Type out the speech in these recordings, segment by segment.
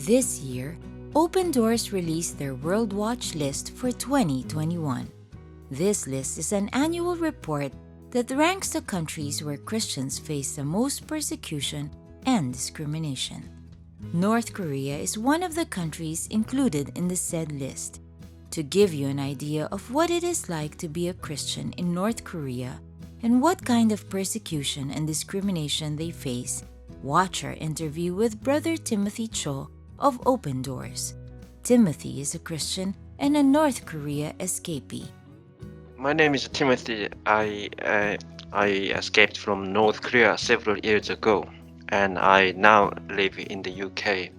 This year, Open Doors released their World Watch List for 2021. This list is an annual report that ranks the countries where Christians face the most persecution and discrimination. North Korea is one of the countries included in the said list. To give you an idea of what it is like to be a Christian in North Korea and what kind of persecution and discrimination they face, watch our interview with Brother Timothy Cho of Open Doors. Timothy is a Christian and a North Korea escapee. My name is Timothy. I escaped from North Korea several years ago, and I now live in the UK.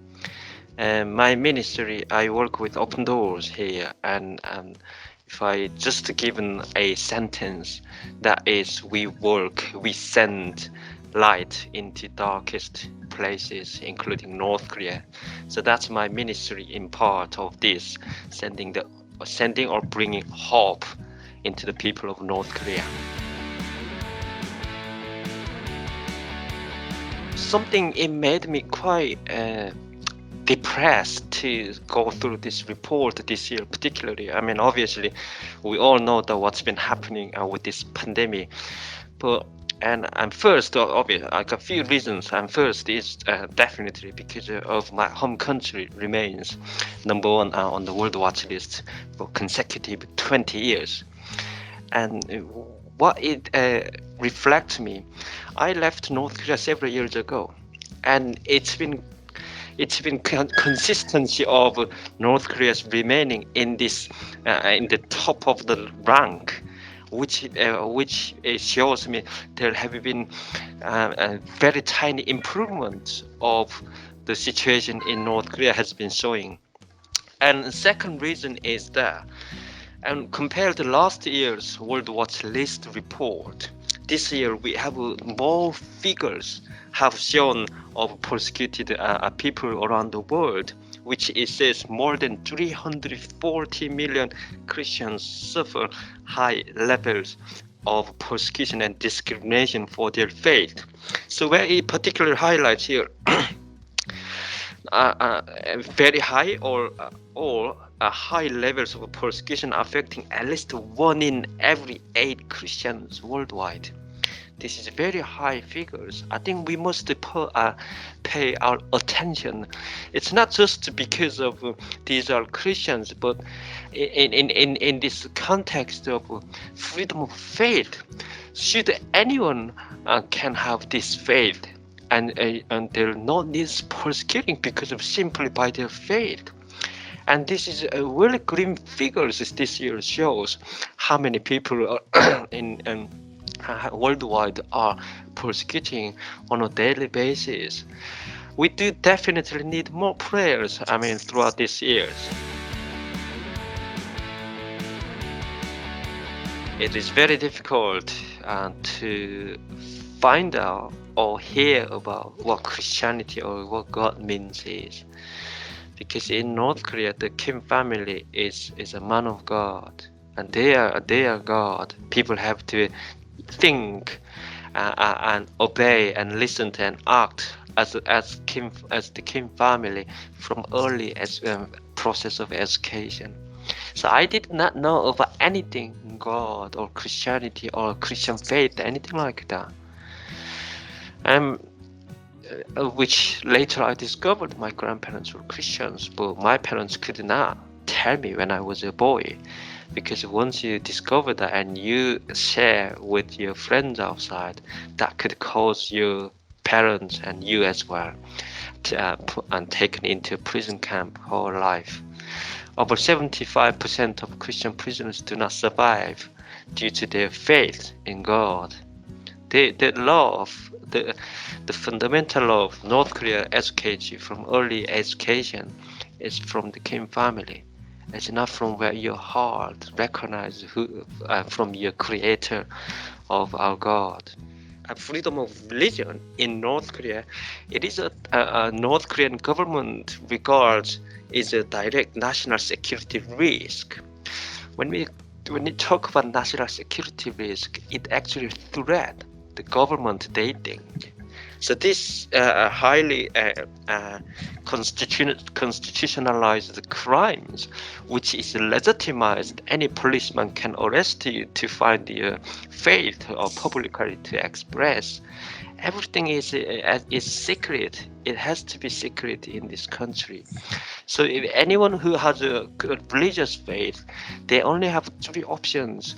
And my ministry, I work with Open Doors here, and if I just given a sentence, that is, we send light into darkest places, including North Korea. So that's my ministry in part of this, sending or bringing hope into the people of North Korea. It made me quite depressed to go through this report this year, particularly. I mean, obviously, we all know that what's been happening with this pandemic. And first, obviously, like a few reasons. And first is definitely because of my home country remains number one on the World Watch List for consecutive 20 years. And what it reflects me, I left North Korea several years ago, and it's been consistency of North Korea's remaining in this in the top of the rank, which shows me there have been a very tiny improvement of the situation in North Korea has been showing. And the second reason is that, and compared to last year's World Watch List report, this year we have more figures have shown of persecuted people around the world, which it says more than 340 million Christians suffer high levels of persecution and discrimination for their faith. So where it particularly highlights here very high or high levels of persecution affecting at least 1 in every 8 Christians worldwide. This is very high figures. I think we must pay our attention. It's not just because of these are Christians, but in this context of freedom of faith, should anyone can have this faith, and they're not needs persecuting because of simply by their faith. And this is a really grim figures this year shows how many people are in worldwide are persecuting on a daily basis. We do definitely need more prayers, throughout these years. It is very difficult to find out or hear about what Christianity or what God means is. Because in North Korea, the Kim family is a man of God, and they are God. People have to think and obey and listen to and act as the Kim family from early as process of education. So I did not know about anything God or Christianity or Christian faith, anything like that. Which later I discovered my grandparents were Christians, but my parents could not tell me when I was a boy, because once you discover that and you share with your friends outside, that could cause your parents and you as well and taken into a prison camp whole life. Over 75% of Christian prisoners do not survive due to their faith in God. The fundamental law of North Korea educates you from early education is from the Kim family. It's not from where your heart recognizes from your creator of our God. Freedom of religion in North Korea, it is a North Korean government regards is a direct national security risk. When we talk about national security risk, it actually threats the government, they think. So this highly constitutionalized crimes, which is legitimized, any policeman can arrest you to find your faith or publicly to express. Everything is secret. It has to be secret in this country. So if anyone who has a religious faith, they only have three options.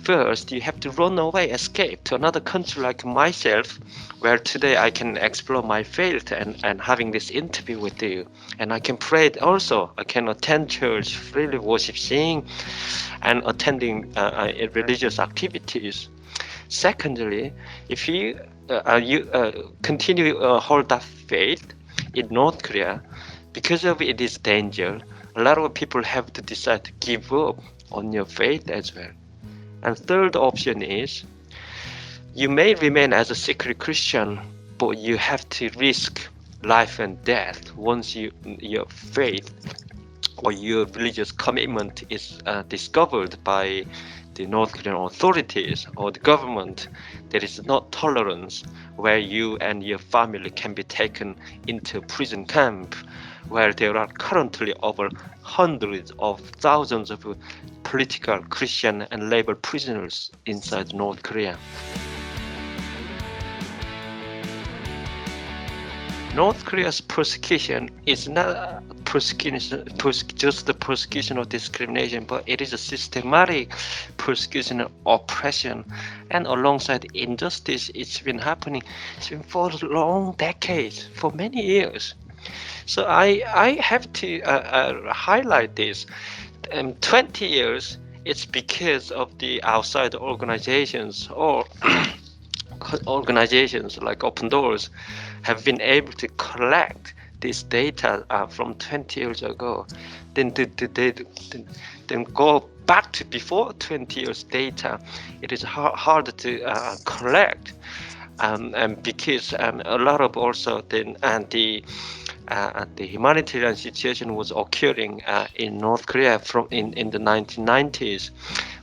First, you have to run away, escape to another country like myself, where today I can explore my faith and having this interview with you. And I can pray also. I can attend church, freely worship, sing, and attending religious activities. Secondly, if you continue hold that faith in North Korea, because of its danger, a lot of people have to decide to give up on your faith as well. And third option is you may remain as a secret Christian, but you have to risk life and death once your faith or your religious commitment is discovered by the North Korean authorities or the government. There is no tolerance where you and your family can be taken into a prison camp, where there are currently over hundreds of thousands of political, Christian, and labor prisoners inside North Korea. North Korea's persecution is not just the persecution of discrimination, but it is a systematic persecution and oppression. And alongside injustice, it's been happening. It's been for long decades, for many years. So I have to highlight this. 20 years, it's because of the outside organizations or organizations like Open Doors have been able to collect this data from 20 years ago, then go back to before 20 years data. It is hard to collect, and because a lot of also the humanitarian situation was occurring in North Korea in the 1990s,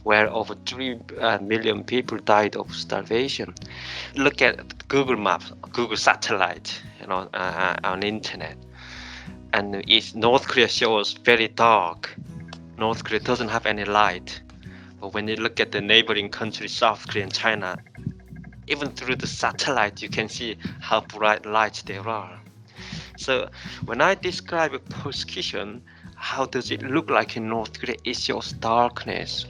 where over 3 million people died of starvation. Look at Google Maps, Google Satellite, on internet, and North Korea shows very dark. North Korea doesn't have any light. But when you look at the neighboring countries, South Korea and China, even through the satellite, you can see how bright lights there are. So when I describe a persecution, how does it look like in North Korea? It shows darkness.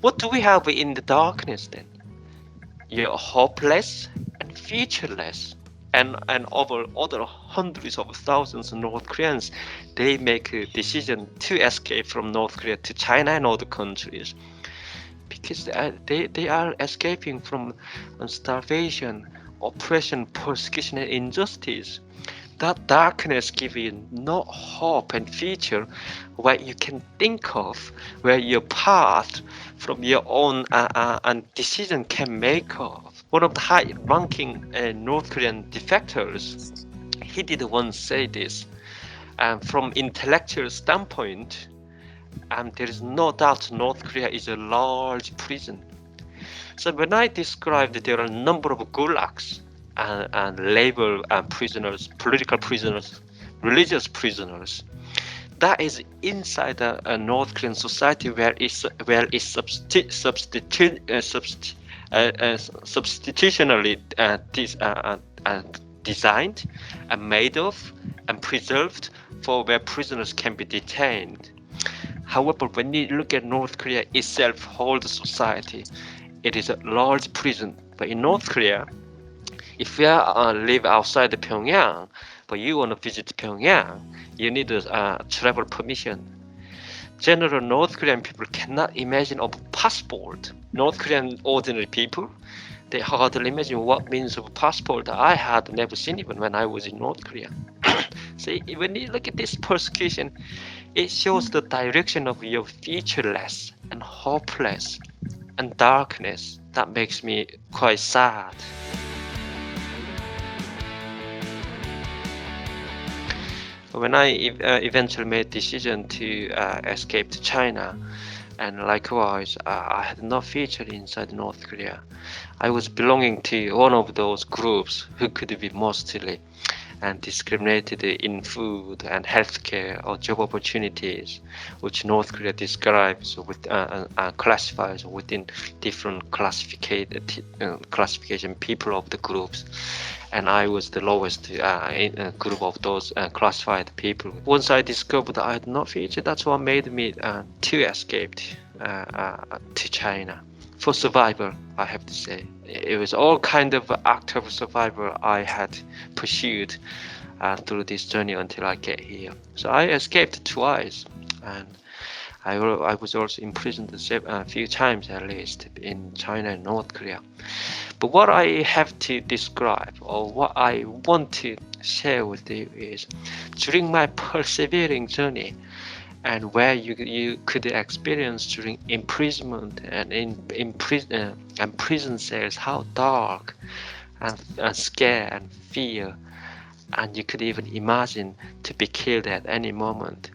What do we have in the darkness then? You're hopeless and futureless. And over other hundreds of thousands of North Koreans, they make a decision to escape from North Korea to China and other countries. Because they are escaping from starvation, oppression, persecution, and injustice. That darkness gives you no hope and future where you can think of, where your path from your own decision can make of. One of the high-ranking North Korean defectors, he did once say this, from intellectual standpoint, there is no doubt North Korea is a large prison. So when I described that there are a number of gulags, and labor prisoners, political prisoners, religious prisoners, that is inside a North Korean society where it's substitutionally designed and made of and preserved for where prisoners can be detained. However, when you look at North Korea itself, whole society, it is a large prison. But in North Korea, if you live outside the Pyongyang, but you want to visit Pyongyang, you need a travel permission. General North Korean people cannot imagine a passport. North Korean ordinary people, they hardly imagine what means of a passport. I had never seen even when I was in North Korea. So when you look at this persecution, it shows the direction of your futureless and hopeless and darkness. That makes me quite sad. When I eventually made decision to escape to China, And likewise, I had no future inside North Korea. I was belonging to one of those groups who could be mostly and discriminated in food and healthcare or job opportunities, which North Korea describes with classifies within different classification people of the groups. And I was the lowest in a group of those classified people. Once I discovered I had no future, that's what made me to escape to China for survival. I have to say, it was all kind of act of survival I had pursued through this journey until I get here. So I escaped twice, and I was also imprisoned a few times at least in China and North Korea. But what I have to describe, or what I want to share with you, is during my persevering journey, and where you could experience during imprisonment and in prison cells how dark and scare and fear, and you could even imagine to be killed at any moment.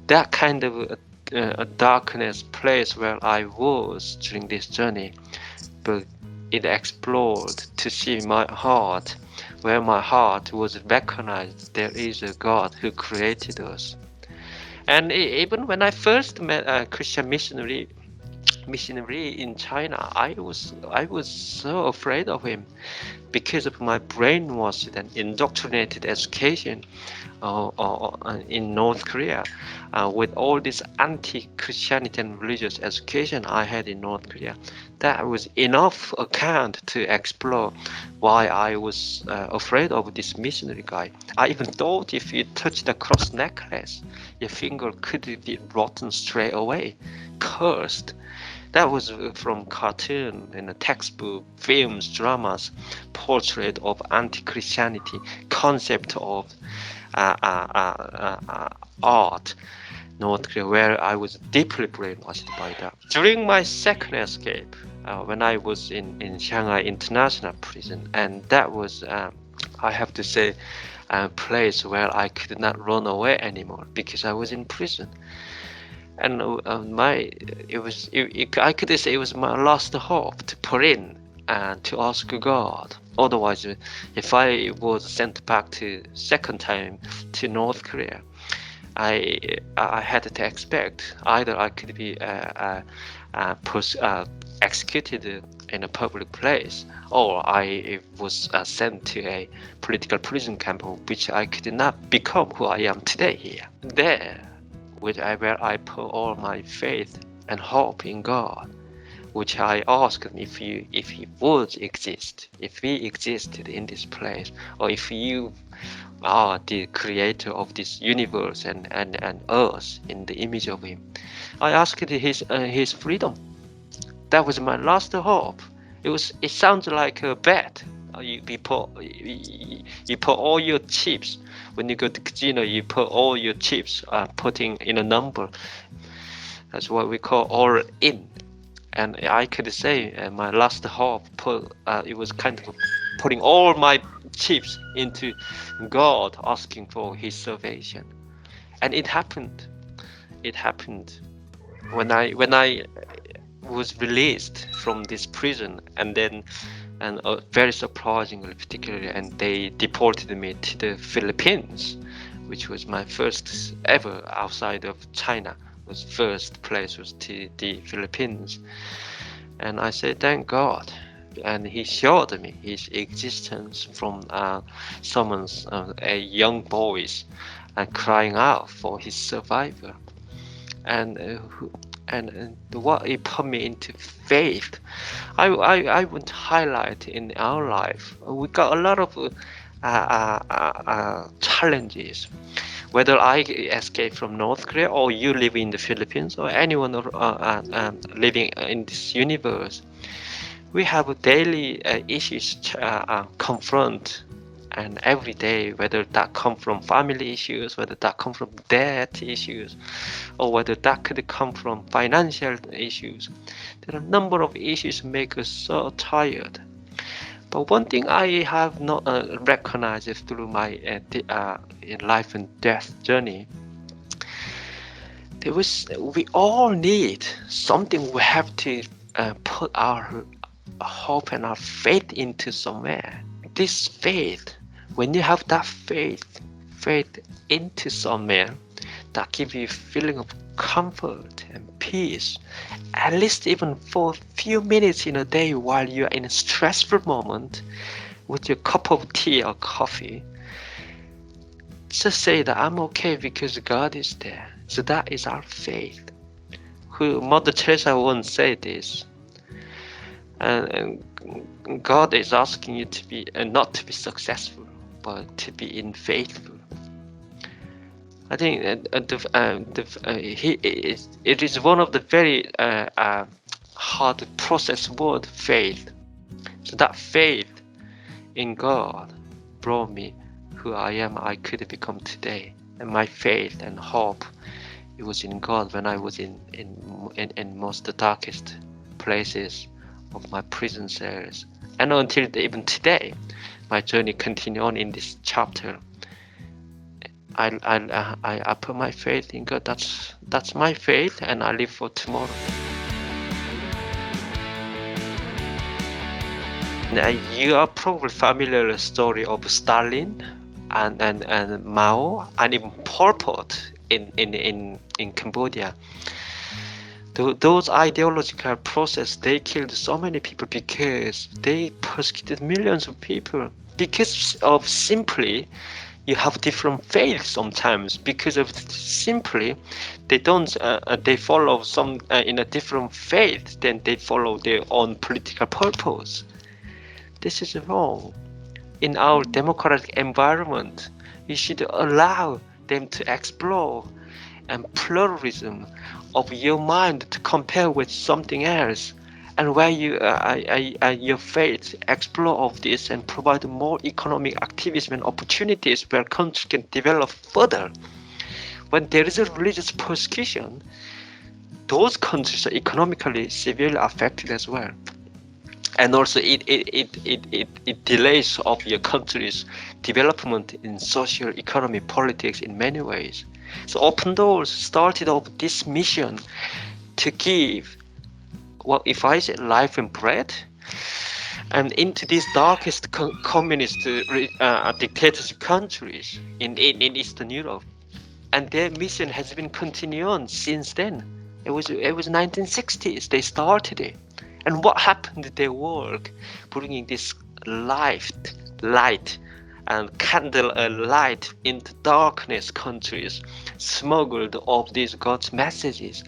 That kind of a darkness place where I was during this journey, but it explored to see my heart, where my heart was recognized there is a God who created us. And even when I first met a Christian missionary in China, I was so afraid of him because of my brainwashed and indoctrinated education in North Korea, with all this anti-Christianity and religious education I had in North Korea. That was enough account to explore why I was afraid of this missionary guy. I even thought if you touched the cross necklace, your finger could be rotten straight away, cursed. That was from cartoon and textbook, films, dramas, portrait of anti-Christianity, concept of art, North Korea, where I was deeply brainwashed by that. During my second escape, when I was in Shanghai International Prison, and that was, I have to say, a place where I could not run away anymore because I was in prison. And I could say it was my last hope to put in and to ask God. Otherwise, if I was sent back to second time to North Korea, I had to expect either I could be executed in a public place, or I was sent to a political prison camp, which I could not become who I am today here. There, where I put all my faith and hope in God, which I asked him if he would exist, if we existed in this place, or if you are the creator of this universe and earth in the image of him. I asked his freedom. That was my last hope. It sounds like a bet. You put all your chips. When you go to casino, you put all your chips, putting in a number. That's what we call all in. And I could say my last hope, it was kind of putting all my chips into God, asking for his salvation. And it happened. It happened. When I was released from this prison, and very surprisingly, particularly, and they deported me to the Philippines, which was my first ever outside of China. First place was to the Philippines, and I said thank God, and he showed me his existence from someone's a young boys crying out for his survivor, and what it put me into faith. I would highlight in our life, we got a lot of challenges. Whether I escape from North Korea, or you live in the Philippines, or anyone living in this universe, we have daily issues confront, and every day, whether that come from family issues, whether that come from debt issues, or whether that could come from financial issues. There are a number of issues make us so tired. But one thing I have not recognized through my life and death journey, we all need something. We have to put our hope and our faith into somewhere. This faith, when you have that faith into somewhere, that gives you a feeling of comfort and peace, at least even for a few minutes in a day while you're in a stressful moment with your cup of tea or coffee. Just say that I'm okay because God is there. So that is our faith. Mother Teresa once said this, and God is asking you to be not to be successful, but to be faithful. I think it is one of the very hard to process word, faith. So that faith in God brought me who I am, I could become today. And my faith and hope, it was in God when I was in most the darkest places of my prison cells. And until even today, my journey continues on in this chapter. I put my faith in God. That's my faith, and I live for tomorrow. Now, you are probably familiar with the story of Stalin and Mao and even Pol Pot in Cambodia. Those ideological process, they killed so many people because they persecuted millions of people because of simply you have different faiths sometimes because of simply they follow some in a different faith than they follow their own political purpose. This is wrong. In our democratic environment, you should allow them to explore and pluralism of your mind to compare with something else, and where your faith explore of this and provide more economic activism and opportunities where countries can develop further. When there is a religious persecution, those countries are economically severely affected as well. And also it delays of your country's development in social, economy, politics in many ways. So Open Doors started off this mission to give, well, if I say life and bread, and into these darkest communist dictatorship countries in Eastern Europe. And their mission has been continuing on since then. It was 1960s they started it. And what happened to their work, bringing this light and candle a light into darkness countries, smuggled of these God's messages.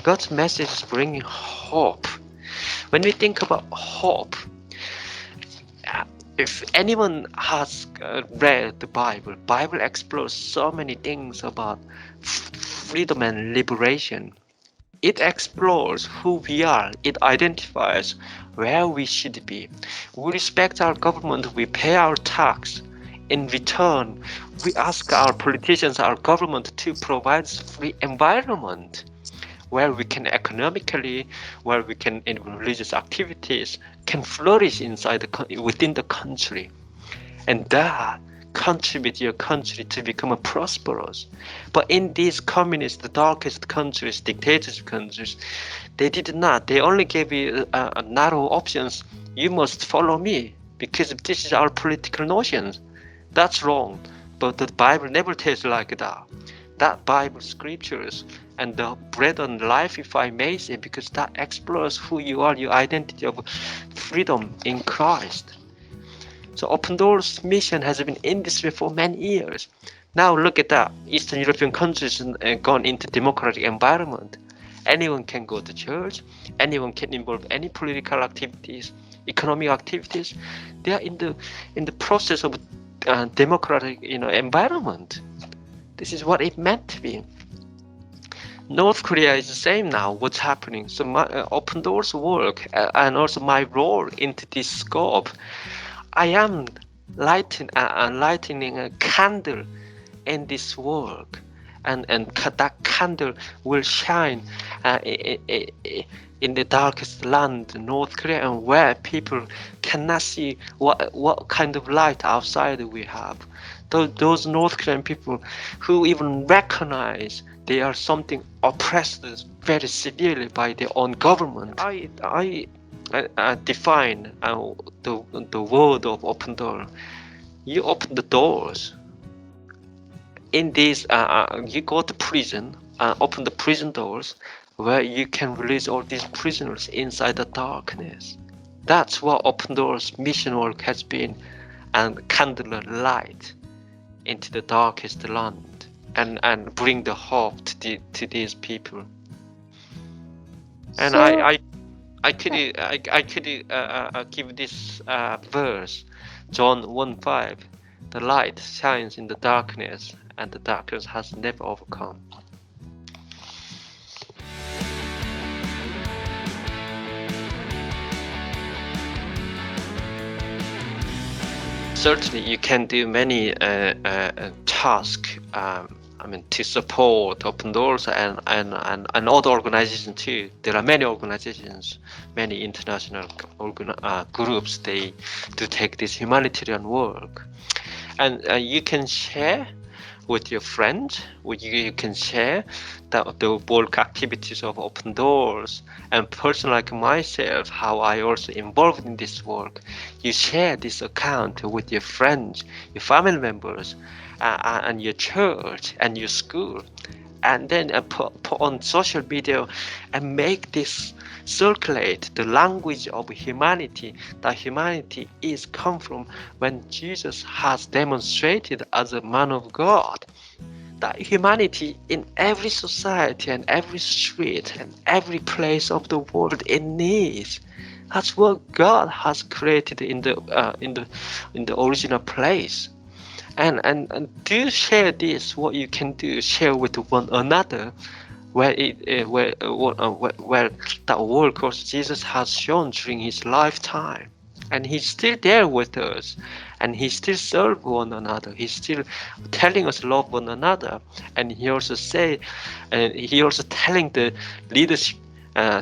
God's message is bringing hope. When we think about hope, if anyone has read the Bible explores so many things about freedom and liberation. It explores who we are. It identifies where we should be. We respect our government. We pay our tax. In return, we ask our politicians, our government to provide free environment where we can economically, where we can in religious activities can flourish within the country, and that contribute your country to become prosperous. But in these communist, the darkest countries, dictatorship countries, they did not. They only gave you narrow options. You must follow me because this is our political notions. That's wrong. But the Bible never tells like that. That Bible scriptures and the bread and life, if I may say, because that explores who you are, your identity of freedom in Christ. So Open Doors mission has been in this way for many years. Now look at that. Eastern European countries gone into democratic environment. Anyone can go to church. Anyone can involve any political activities, economic activities. They are in the process of democratic environment. This is what it meant to be. North Korea is the same now. What's happening? So my Open Doors work and also my role into this scope. I am lighting a candle in this work and that candle will shine in the darkest land, North Korea, and where people cannot see what kind of light outside we have. Those North Korean people who even recognize they are something oppressed very severely by their own government. I define the word of open door. You open the doors. In this, you go to prison, open the prison doors, where you can release all these prisoners inside the darkness. That's what open doors mission work has been, and candle light into the darkest land, and bring the hope to these people. And So, I could give this verse, John 1:5. The light shines in the darkness, and the darkness has never overcome. Certainly, you can do many tasks. To support Open Doors and other organizations too. There are many organizations, many international groups. They do take this humanitarian work, and you can share with your friends. You can share the work activities of Open Doors, and person like myself, how I also involved in this work. You share this account with your friends, your family members, and your church and your school, and then put on social media and make this circulate the language of humanity, that humanity is come from when Jesus has demonstrated as a man of God, that humanity in every society and every street and every place of the world in needs. That's what God has created in the original place. And do share this, what you can do, share with one another, where that work of Jesus has shown during his lifetime, and he's still there with us, and he still serve one another. He's still telling us love one another, and he also telling the leadership,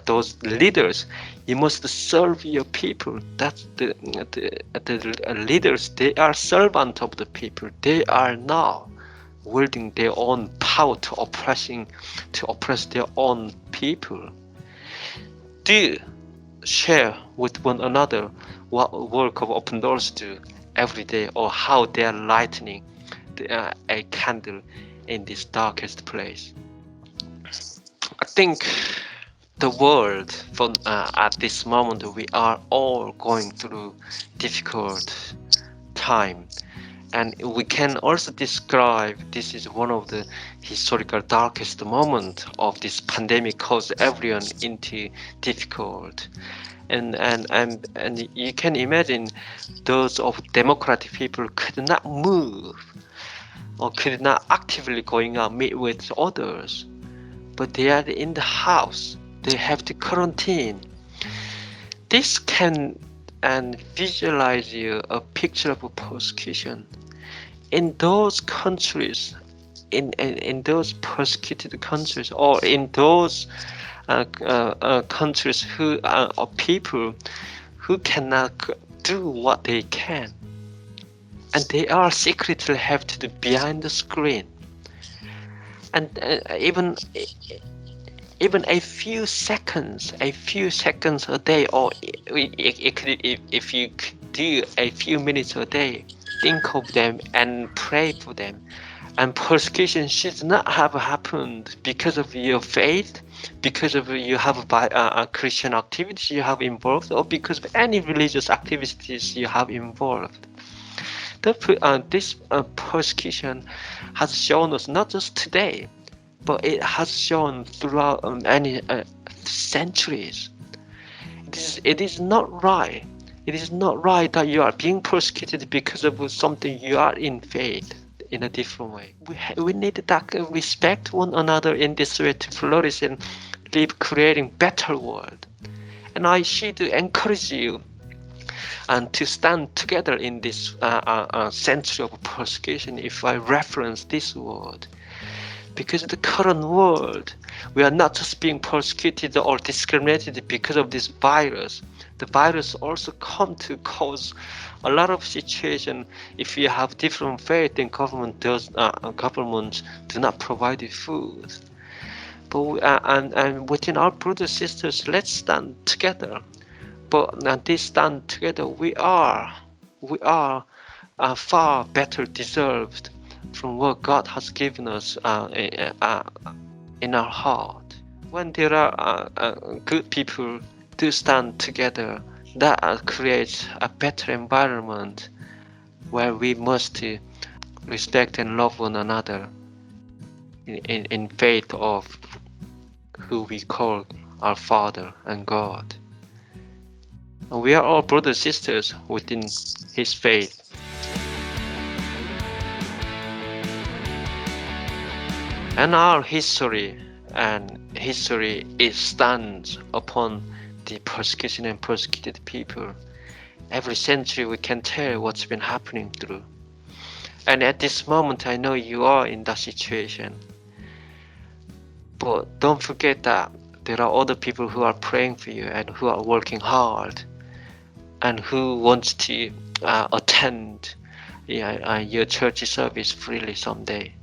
those leaders, you must serve your people. That's the leaders. They are servants of the people. They are now wielding their own power to oppress their own people. Do share with one another what work of Open Doors do every day, or how they are lightening a candle in this darkest place. I think the world, at this moment, we are all going through difficult time, and we can also describe this is one of the historical darkest moment of this pandemic, caused everyone into difficult, and you can imagine those of democratic people could not move or could not actively going out meet with others, but they are in the house. They have to quarantine. This can visualize you a picture of a persecution in those countries, in those persecuted countries, or in those countries who are people who cannot do what they can, and they are secretly have to do behind the screen, and even a few seconds a day, or if you do a few minutes a day, think of them and pray for them. And persecution should not have happened because of your faith, because of you have Christian activities you have involved, or because of any religious activities you have involved. This persecution has shown us, not just today, but it has shown throughout many centuries. It is not right. It is not right that you are being persecuted because of something you are in faith in a different way. We need that respect one another in this way to flourish and live, creating better world. And I should encourage you and to stand together in this century of persecution. If I reference this word, Because of the current world, we are not just being persecuted or discriminated because of this virus. The virus also come to cause a lot of situation. If you have different faith, then government do not provide you food. But and within our brothers and sisters, let's stand together. But this stand together, we are far better deserved from what God has given us in our heart. When there are good people to stand together, that creates a better environment where we must respect and love one another in faith of who we call our Father and God. And we are all brothers and sisters within His faith. And our history stands upon the persecution and persecuted people. Every century we can tell what's been happening through. And at this moment I know you are in that situation. But don't forget that there are other people who are praying for you and who are working hard and who wants to attend your church service freely someday.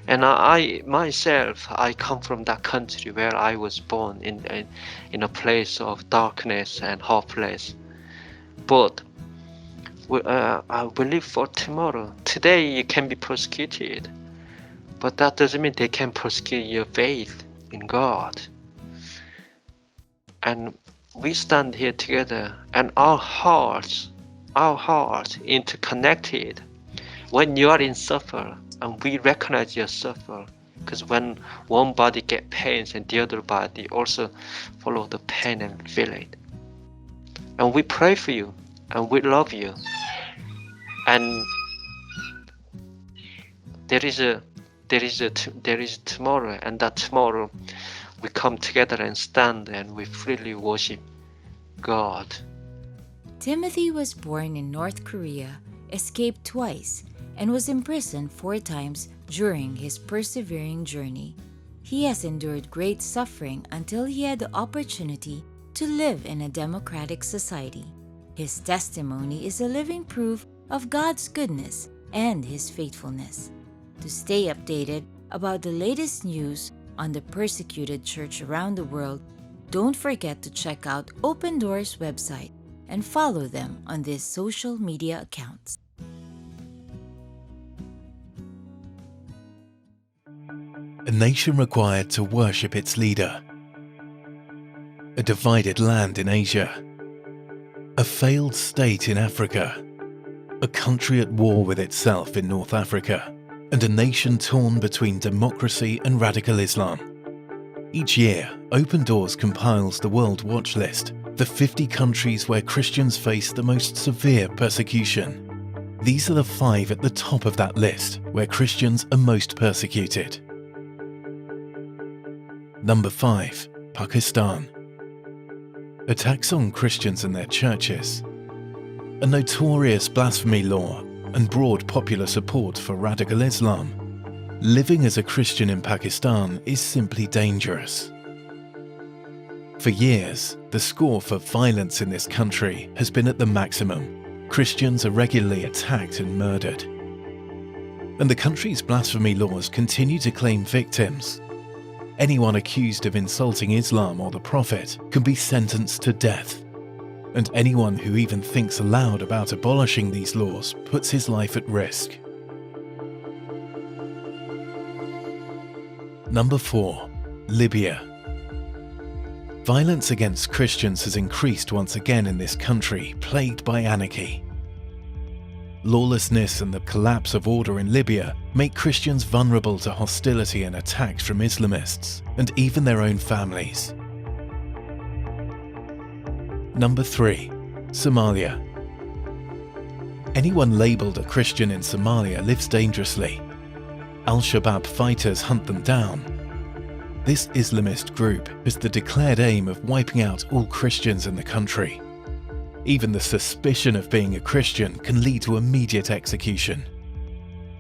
And I myself, I come from that country where I was born in a place of darkness and hopeless. But we live for tomorrow. Today you can be persecuted, but that doesn't mean they can persecute your faith in God. And we stand here together, and our hearts interconnected. When you are in suffer, and we recognize your suffer, because when one body get pains and the other body also follow the pain and feel it. And we pray for you, and we love you. And there is tomorrow, and that tomorrow we come together and stand and we freely worship God. Timothy was born in North Korea, escaped twice, and was imprisoned 4 times during his persevering journey. He has endured great suffering until he had the opportunity to live in a democratic society. His testimony is a living proof of God's goodness and His faithfulness. To stay updated about the latest news on the persecuted church around the world, don't forget to check out Open Doors website and follow them on these social media accounts. A nation required to worship its leader. A divided land in Asia. A failed state in Africa. A country at war with itself in North Africa. And a nation torn between democracy and radical Islam. Each year, Open Doors compiles the World Watch List, the 50 countries where Christians face the most severe persecution. These are the 5 at the top of that list where Christians are most persecuted. Number 5. Pakistan. Attacks on Christians and their churches. A notorious blasphemy law and broad popular support for radical Islam. Living as a Christian in Pakistan is simply dangerous. For years, the score for violence in this country has been at the maximum. Christians are regularly attacked and murdered. And the country's blasphemy laws continue to claim victims. Anyone accused of insulting Islam or the Prophet can be sentenced to death. And anyone who even thinks aloud about abolishing these laws puts his life at risk. Number 4. Libya. Violence against Christians has increased once again in this country, plagued by anarchy. Lawlessness and the collapse of order in Libya make Christians vulnerable to hostility and attacks from Islamists, and even their own families. Number 3. Somalia. Anyone labelled a Christian in Somalia lives dangerously. Al-Shabaab fighters hunt them down. This Islamist group has the declared aim of wiping out all Christians in the country. Even the suspicion of being a Christian can lead to immediate execution.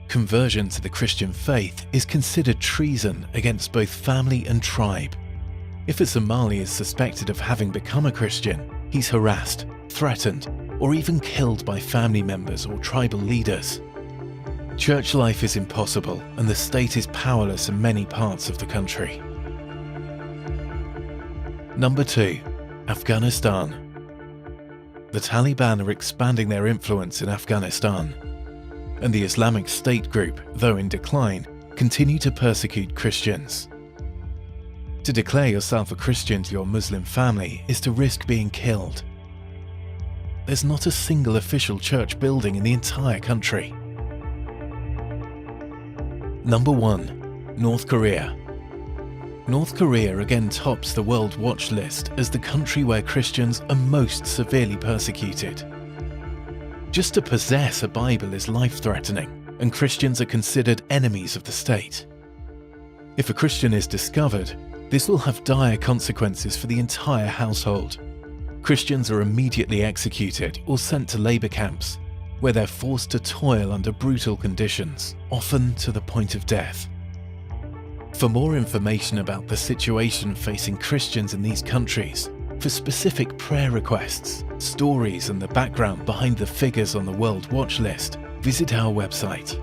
Conversion to the Christian faith is considered treason against both family and tribe. If a Somali is suspected of having become a Christian, he's harassed, threatened, or even killed by family members or tribal leaders. Church life is impossible, and the state is powerless in many parts of the country. Number 2. Afghanistan. The Taliban are expanding their influence in Afghanistan, and the Islamic State group, though in decline, continue to persecute Christians. To declare yourself a Christian to your Muslim family is to risk being killed. There's not a single official church building in the entire country. Number 1. North Korea. North Korea again tops the World Watch list as the country where Christians are most severely persecuted. Just to possess a Bible is life-threatening, and Christians are considered enemies of the state. If a Christian is discovered, this will have dire consequences for the entire household. Christians are immediately executed or sent to labor camps, where they're forced to toil under brutal conditions, often to the point of death. For more information about the situation facing Christians in these countries, for specific prayer requests, stories, and the background behind the figures on the World Watch list, visit our website.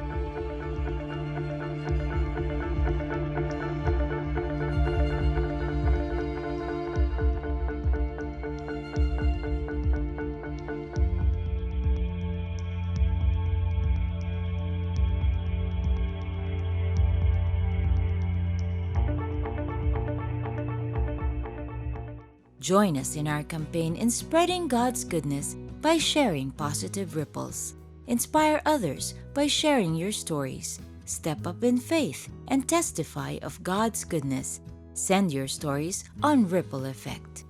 Join us in our campaign in spreading God's goodness by sharing positive ripples. Inspire others by sharing your stories. Step up in faith and testify of God's goodness. Send your stories on Ripple Effect.